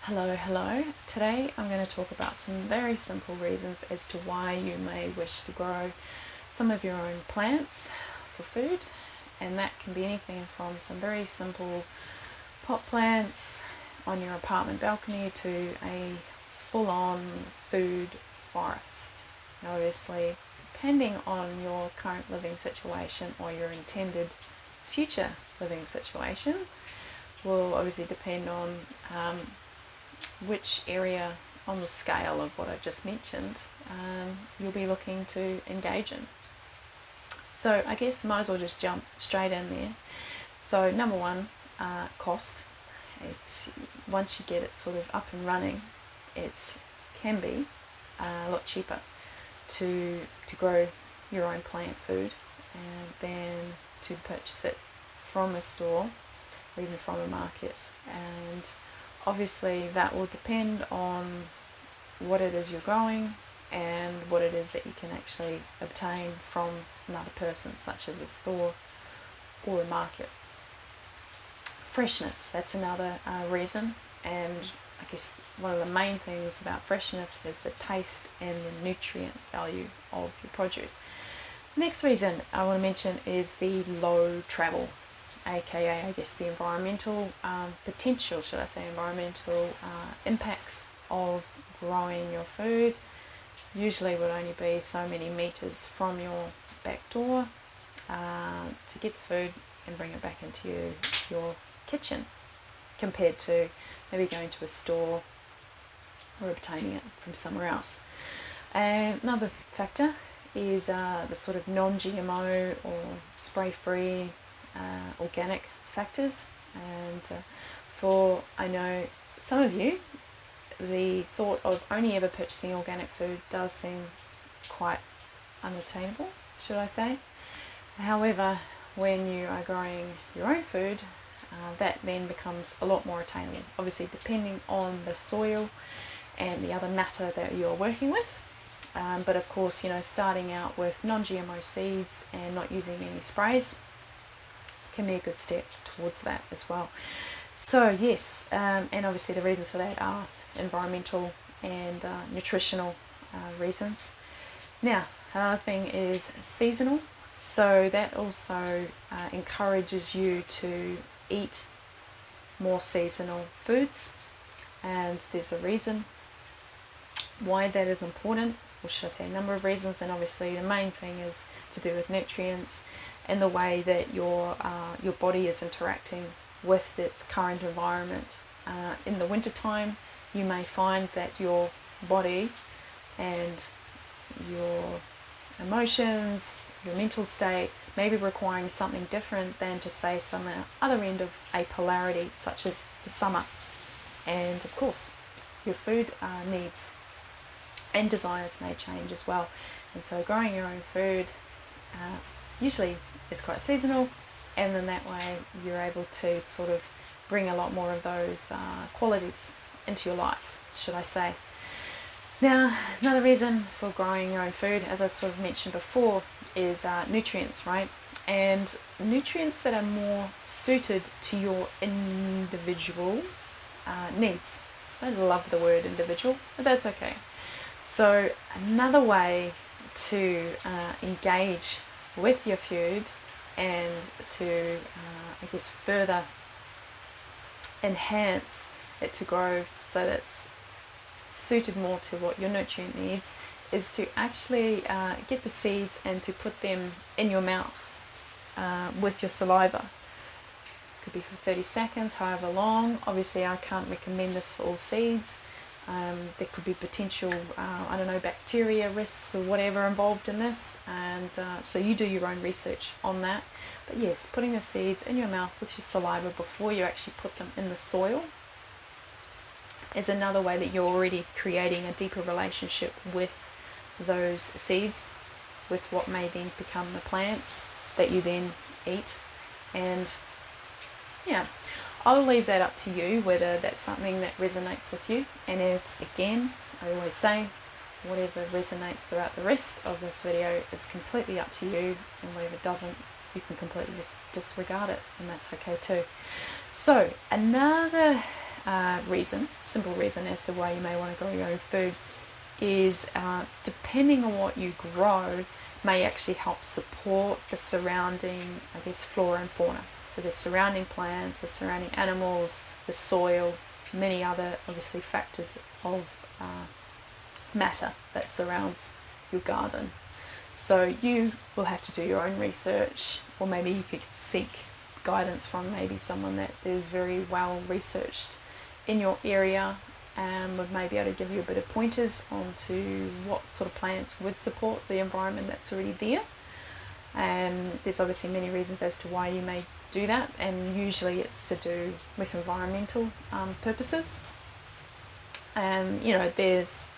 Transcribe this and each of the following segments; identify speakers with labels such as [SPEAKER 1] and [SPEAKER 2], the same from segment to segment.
[SPEAKER 1] Hello. Today I'm going to talk about some very simple reasons as to why you may wish to grow some of your own plants for food, and that can be anything from some very simple pot plants on your apartment balcony to a full-on food forest. Now, obviously, depending on your current living situation or your intended future living situation, will obviously depend on which area on the scale of what I've just mentioned you'll be looking to engage in. So I guess might as well just jump straight in there. So number one, cost. It's once you get it sort of up and running, it can be a lot cheaper to grow your own plant food than to purchase it from a store or even from a market. And obviously that will depend on what it is you're growing and what it is that you can actually obtain from another person, such as a store or a market. Freshness, that's another reason, and I guess one of the main things about freshness is the taste and the nutrient value of your produce. Next reason I want to mention is the low travel, aka I guess the environmental potential, environmental impacts of growing your food. Usually would only be so many meters from your back door to get the food and bring it back into your kitchen, compared to maybe going to a store or obtaining it from somewhere else. And another factor is the sort of non-GMO or spray-free organic factors. And for, I know some of you, the thought of only ever purchasing organic food does seem quite unattainable, should I say. However, when you are growing your own food, that then becomes a lot more attainable, obviously depending on the soil and the other matter that you're working with. But of course, starting out with non-GMO seeds and not using any sprays can be a good step towards that as well. So yes, and obviously the reasons for that are environmental and nutritional reasons. Now, another thing is seasonal. So that also encourages you to eat more seasonal foods, and there's a reason why that is important, or should I say a number of reasons, and obviously the main thing is to do with nutrients and the way that your body is interacting with its current environment. In the wintertime, you may find that your body and your emotions, your mental state may be requiring something different than to say some other end of a polarity, such as the summer. And of course, your food needs and desires may change as well. And so growing your own food usually is quite seasonal, and then that way you're able to sort of bring a lot more of those qualities into your life, should I say. Now, another reason for growing your own food, as I sort of mentioned before, is nutrients, right? And nutrients that are more suited to your individual needs. I love the word individual, but that's okay. So another way to engage with your food and to, I guess, further enhance it to grow so that's suited more to what your nutrient needs, is to actually get the seeds and to put them in your mouth with your saliva. Could be for 30 seconds, however long. Obviously I can't recommend this for all seeds. There could be potential, bacteria risks or whatever involved in this, and so you do your own research on that. But yes, putting the seeds in your mouth with your saliva before you actually put them in the soil is another way that you're already creating a deeper relationship with those seeds, with what may then become the plants that you then eat. And yeah, I'll leave that up to you, whether that's something that resonates with you. And as again, I always say, whatever resonates throughout the rest of this video is completely up to you, and whatever doesn't, you can completely just disregard it, and that's okay too. So another simple reason as to why you may want to grow your own food is depending on what you grow may actually help support the surrounding, I guess, flora and fauna. So the surrounding plants, the surrounding animals, the soil, many other obviously factors of matter that surrounds your garden. So you will have to do your own research, or maybe you could seek guidance from maybe someone that is very well researched in your area and would maybe be able to give you a bit of pointers onto what sort of plants would support the environment that's already there. And there's obviously many reasons as to why you may do that, and usually it's to do with environmental purposes. And there's,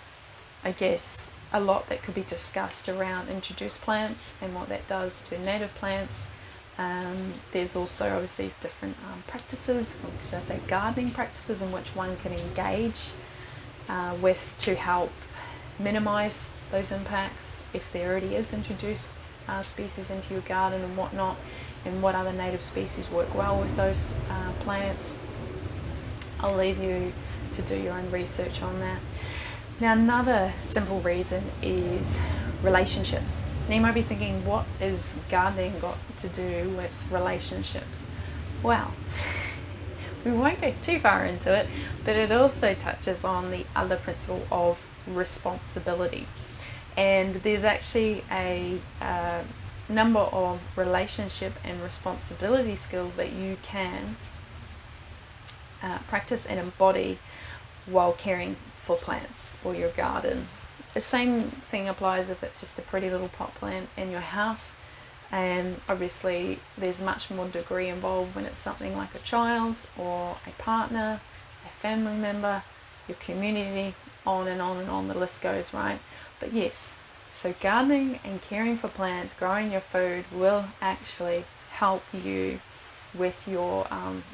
[SPEAKER 1] I guess, a lot that could be discussed around introduced plants and what that does to native plants. There's also obviously different practices, or should I say gardening practices, in which one can engage with to help minimize those impacts if there already is introduced species into your garden and whatnot, and what other native species work well with those plants. I'll leave you to do your own research on that. Now, another simple reason is relationships. Now you might be thinking, what is gardening got to do with relationships? Well, we won't go too far into it, but it also touches on the other principle of responsibility. And there's actually a number of relationship and responsibility skills that you can practice and embody while caring for plants or your garden. The same thing applies if it's just a pretty little pot plant in your house, and obviously there's much more degree involved when it's something like a child or a partner, a family member, your community, on and on and on the list goes, right? But yes, so gardening and caring for plants, growing your food, will actually help you with your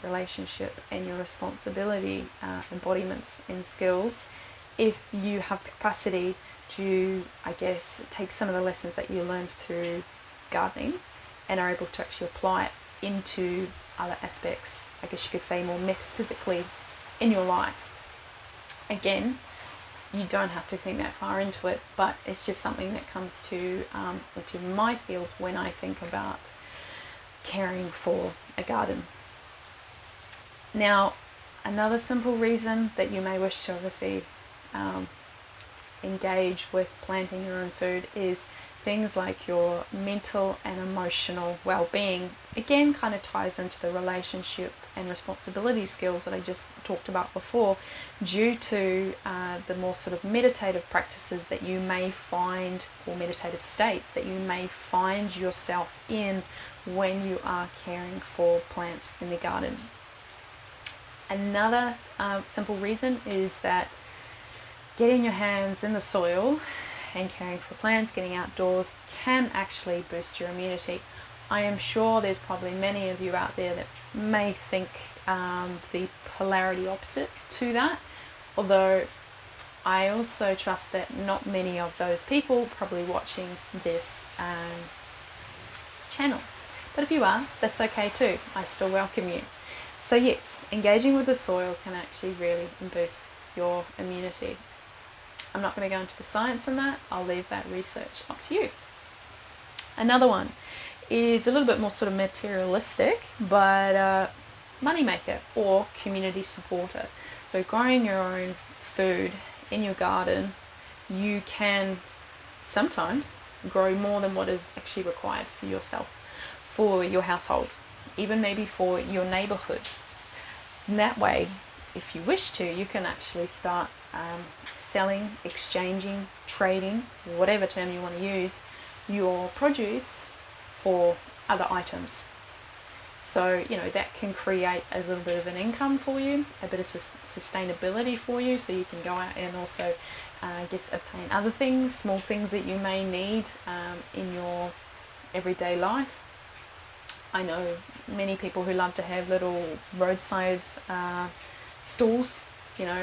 [SPEAKER 1] relationship and your responsibility embodiments and skills, if you have capacity to, I guess, take some of the lessons that you learned through gardening and are able to actually apply it into other aspects, I guess you could say more metaphysically, in your life. Again, you don't have to think that far into it, but it's just something that comes to into my field when I think about caring for a garden. Now, another simple reason that you may wish to obviously engage with planting your own food is things like your mental and emotional well-being. Again, kind of ties into the relationship and responsibility skills that I just talked about before, due to the more sort of meditative practices that you may find, or meditative states that you may find yourself in when you are caring for plants in the garden. Another simple reason is that getting your hands in the soil and caring for plants, getting outdoors, can actually boost your immunity. I am sure there's probably many of you out there that may think the polarity opposite to that, although I also trust that not many of those people probably watching this channel. But if you are, that's okay too. I still welcome you. So yes, engaging with the soil can actually really boost your immunity. I'm not going to go into the science on that. I'll leave that research up to you. Another one is a little bit more sort of materialistic, but moneymaker or community supporter. So growing your own food in your garden, you can sometimes grow more than what is actually required for yourself, for your household, even maybe for your neighborhood. In that way, if you wish to, you can actually start selling, exchanging, trading, whatever term you want to use, your produce for other items. So, that can create a little bit of an income for you, a bit of sustainability for you, so you can go out and also, obtain other things, small things that you may need in your everyday life. I know many people who love to have little roadside stalls,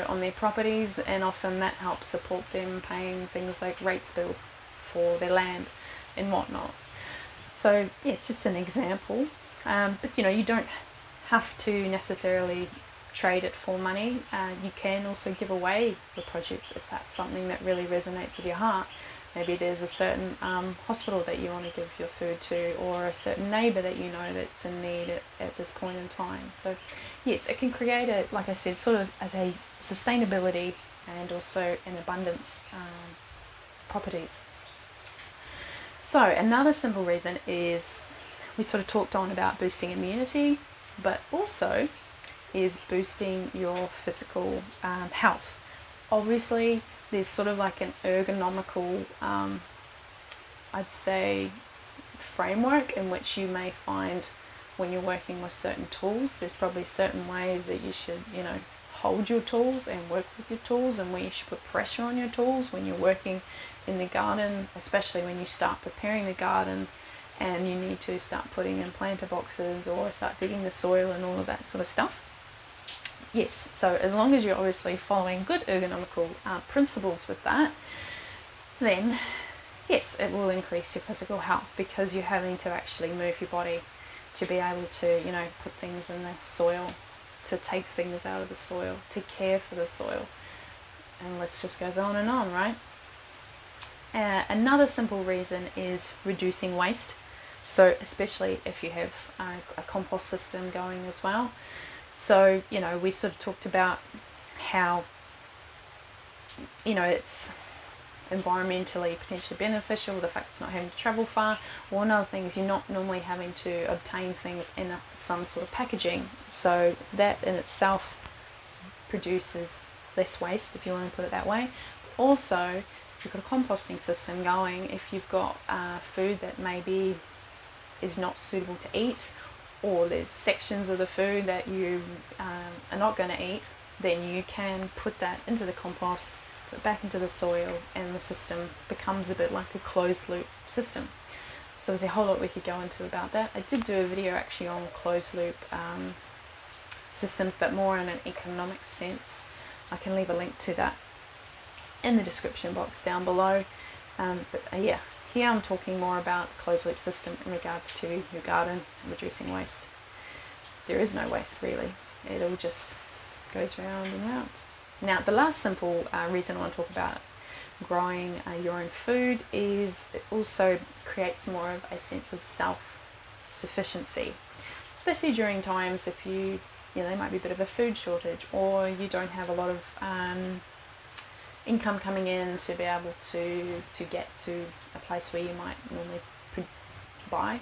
[SPEAKER 1] on their properties, and often that helps support them paying things like rates bills for their land and whatnot. So yeah, it's just an example, but you don't have to necessarily trade it for money. You can also give away the produce if that's something that really resonates with your heart. Maybe there's a certain hospital that you want to give your food to, or a certain neighbour that you know that's in need at this point in time. So yes, it can create a, like I said, sort of as a sustainability and also an abundance properties. So another simple reason is, we sort of talked on about boosting immunity, but also is boosting your physical health. Obviously, there's sort of like an ergonomical, I'd say, framework in which you may find when you're working with certain tools, there's probably certain ways that you should, you know, hold your tools and work with your tools, and where you should put pressure on your tools when you're working in the garden, especially when you start preparing the garden and you need to start putting in planter boxes or start digging the soil and all of that sort of stuff. Yes, so as long as you're obviously following good ergonomical principles with that, then yes, it will increase your physical health, because you're having to actually move your body to be able to, you know, put things in the soil, to take things out of the soil, to care for the soil. And the list just goes on and on, right? Another simple reason is reducing waste. So especially if you have a compost system going as well. So, you know, we sort of talked about how, you know, it's environmentally potentially beneficial, the fact it's not having to travel far. Or another thing is you're not normally having to obtain things in some sort of packaging. So that in itself produces less waste, if you want to put it that way. Also, if you've got a composting system going, if you've got food that maybe is not suitable to eat, or there's sections of the food that you are not going to eat, then you can put that into the compost, put it back into the soil, and the system becomes a bit like a closed loop system. So there's a whole lot we could go into about that. I did do a video actually on closed loop systems, but more in an economic sense. I can leave a link to that in the description box down below. Yeah, here I'm talking more about closed loop system in regards to your garden, reducing waste. There is no waste really. It all just goes round and round. Now, the last simple reason I want to talk about growing your own food is it also creates more of a sense of self-sufficiency, especially during times if you know, there might be a bit of a food shortage, or you don't have a lot of income coming in to be able to get to a place where you might normally buy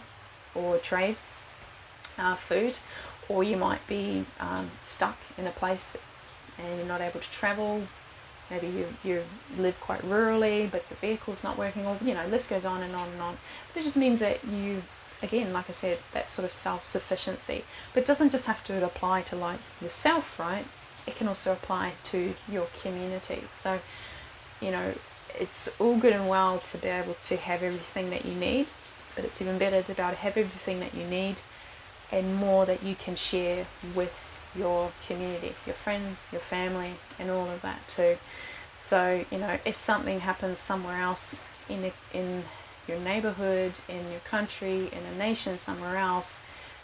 [SPEAKER 1] or trade food, or you might be stuck in a place and you're not able to travel. Maybe you live quite rurally, but the vehicle's not working, or, you know, list goes on and on and on. But it just means that you, again, like I said, that sort of self-sufficiency. But it doesn't just have to apply to like yourself, right? It can also apply to your community. So, you know, it's all good and well to be able to have everything that you need, but it's even better to be able to have everything that you need and more that you can share with your community, your friends, your family, and all of that too. So, you know, if something happens somewhere else in your neighborhood, in your country, in a nation somewhere else,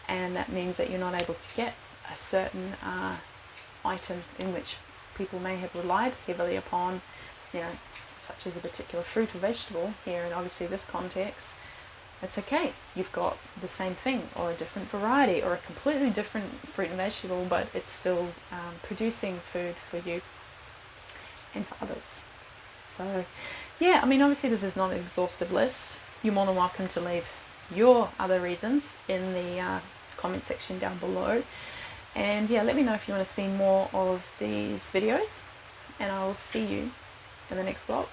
[SPEAKER 1] and that means that you're not able to get a certain item in which people may have relied heavily upon, you know, such as a particular fruit or vegetable here in obviously this context, it's okay. You've got the same thing, or a different variety, or a completely different fruit and vegetable, but it's still producing food for you and for others. So yeah, I mean, obviously this is not an exhaustive list. You're more than welcome to leave your other reasons in the comment section down below. And yeah, let me know if you want to see more of these videos, and I will see you in the next vlog.